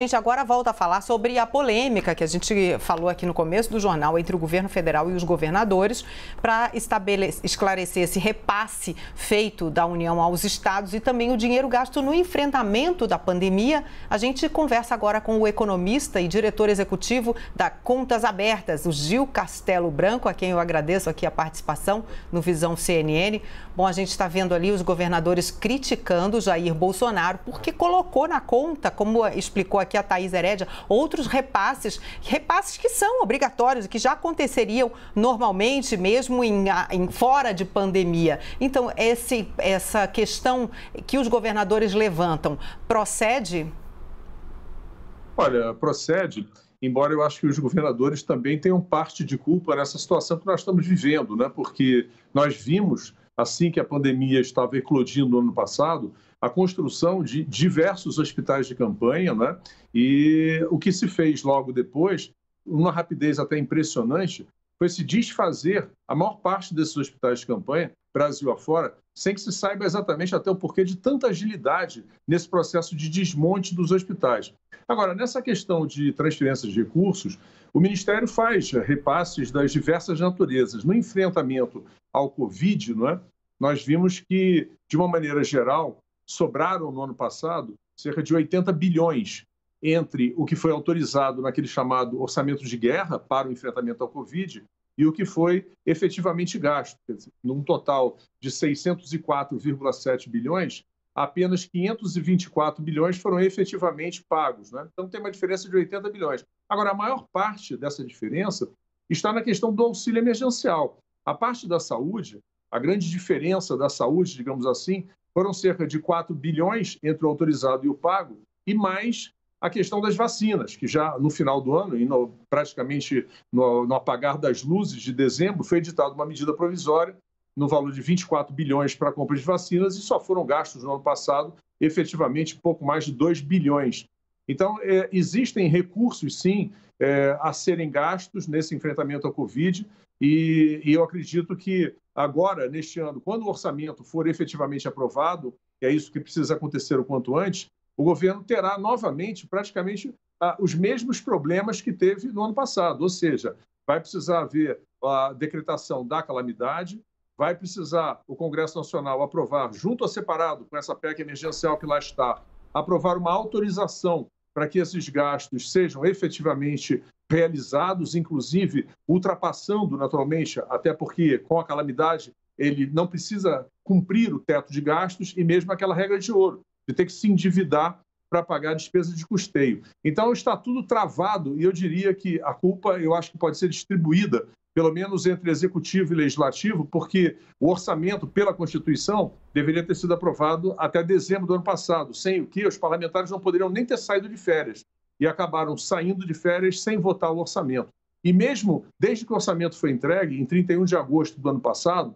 A gente agora volta a falar sobre a polêmica que a gente falou aqui no começo do jornal entre o governo federal e os governadores para esclarecer esse repasse feito da União aos estados e também o dinheiro gasto no enfrentamento da pandemia. A gente conversa agora com o economista e diretor executivo da Contas Abertas, o Gil Castelo Branco, a quem eu agradeço aqui a participação no Visão CNN. Bom, a gente está vendo ali os governadores criticando Jair Bolsonaro porque colocou na conta, como explicou aqui a Thaís Herédia, outros repasses que são obrigatórios, que já aconteceriam normalmente, mesmo fora de pandemia. Então, essa questão que os governadores levantam, procede? Olha, procede, embora eu acho que os governadores também tenham parte de culpa nessa situação que nós estamos vivendo, né? Porque nós vimos, assim que a pandemia estava eclodindo no ano passado, a construção de diversos hospitais de campanha, né? E o que se fez logo depois, uma rapidez até impressionante, foi se desfazer a maior parte desses hospitais de campanha, Brasil afora, sem que se saiba exatamente até o porquê de tanta agilidade nesse processo de desmonte dos hospitais. Agora, nessa questão de transferência de recursos, o Ministério faz repasses das diversas naturezas. No enfrentamento ao Covid, não é? Nós vimos que, de uma maneira geral, sobraram no ano passado cerca de 80 bilhões entre o que foi autorizado naquele chamado orçamento de guerra para o enfrentamento ao Covid e o que foi efetivamente gasto. Quer dizer, num total de 604,7 bilhões, apenas 524 bilhões foram efetivamente pagos, né? Então tem uma diferença de 80 bilhões. Agora, a maior parte dessa diferença está na questão do auxílio emergencial. A parte da saúde, a grande diferença da saúde, digamos assim, foram cerca de 4 bilhões entre o autorizado e o pago, e mais a questão das vacinas, que já no final do ano, e praticamente no apagar das luzes de dezembro, foi editada uma medida provisória no valor de 24 bilhões para a compra de vacinas e só foram gastos no ano passado, efetivamente, pouco mais de 2 bilhões. Então, existem recursos, sim, a serem gastos nesse enfrentamento ao Covid e eu acredito que agora, neste ano, quando o orçamento for efetivamente aprovado, e é isso que precisa acontecer o quanto antes, o governo terá novamente praticamente os mesmos problemas que teve no ano passado, ou seja, vai precisar haver a decretação da calamidade, vai precisar o Congresso Nacional aprovar, junto a separado com essa PEC emergencial que lá está, aprovar uma autorização para que esses gastos sejam efetivamente realizados, inclusive ultrapassando naturalmente, até porque com a calamidade ele não precisa cumprir o teto de gastos e mesmo aquela regra de ouro, de ter que se endividar para pagar a despesa de custeio. Então está tudo travado e eu diria que a culpa, eu acho que pode ser distribuída pelo menos entre executivo e legislativo, porque o orçamento, pela Constituição, deveria ter sido aprovado até dezembro do ano passado, sem o que os parlamentares não poderiam nem ter saído de férias, e acabaram saindo de férias sem votar o orçamento. E mesmo desde que o orçamento foi entregue, em 31 de agosto do ano passado,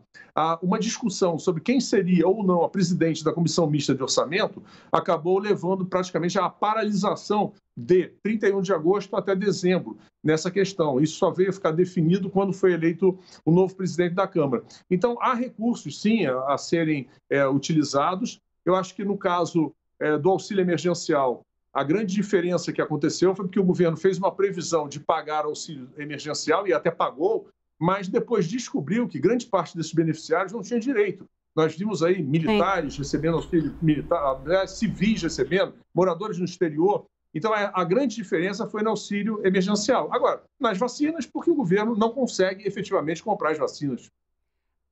uma discussão sobre quem seria ou não a presidente da Comissão Mista de Orçamento acabou levando praticamente à paralisação de 31 de agosto até dezembro nessa questão. Isso só veio a ficar definido quando foi eleito o novo presidente da Câmara. Então, há recursos, sim, a serem utilizados. Eu acho que no caso do auxílio emergencial, a grande diferença que aconteceu foi porque o governo fez uma previsão de pagar auxílio emergencial e até pagou, mas depois descobriu que grande parte desses beneficiários não tinha direito. Nós vimos aí militares recebendo auxílio militar, civis recebendo, moradores no exterior. Então, a grande diferença foi no auxílio emergencial. Agora, nas vacinas, porque o governo não consegue efetivamente comprar as vacinas.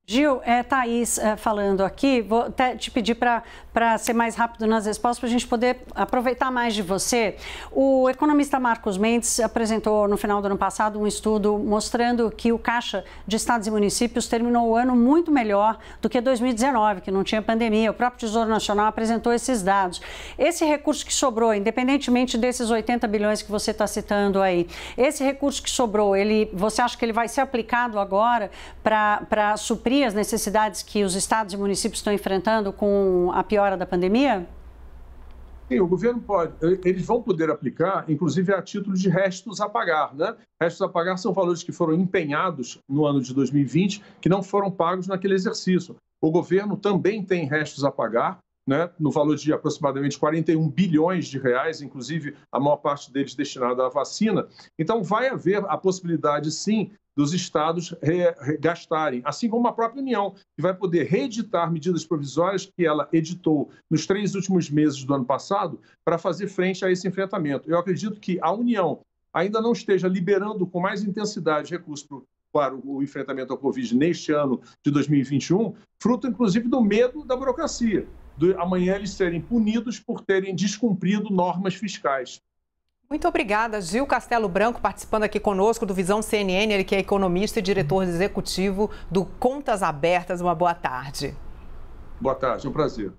Gil, Thaís falando aqui, vou até te pedir para ser mais rápido nas respostas, para a gente poder aproveitar mais de você. O economista Marcos Mendes apresentou no final do ano passado um estudo mostrando que o Caixa de Estados e Municípios terminou o ano muito melhor do que 2019, que não tinha pandemia. O próprio Tesouro Nacional apresentou esses dados. Esse recurso que sobrou, independentemente desses 80 bilhões que você está citando aí, esse recurso que sobrou, você acha que ele vai ser aplicado agora para suprir as necessidades que os estados e municípios estão enfrentando com a piora da pandemia? Sim, o governo pode. Eles vão poder aplicar, inclusive a título de restos a pagar, né? Restos a pagar são valores que foram empenhados no ano de 2020, que não foram pagos naquele exercício. O governo também tem restos a pagar, né, no valor de aproximadamente 41 bilhões de reais, inclusive a maior parte deles destinada à vacina. Então, vai haver a possibilidade, sim, dos estados gastarem, assim como a própria União, que vai poder reeditar medidas provisórias que ela editou nos 3 últimos meses do ano passado para fazer frente a esse enfrentamento. Eu acredito que a União ainda não esteja liberando com mais intensidade recursos para o enfrentamento ao Covid neste ano de 2021, fruto, inclusive, do medo da burocracia, amanhã eles serem punidos por terem descumprido normas fiscais. Muito obrigada, Gil Castelo Branco, participando aqui conosco do Visão CNN, ele que é economista e diretor executivo do Contas Abertas. Uma boa tarde. Boa tarde, é um prazer.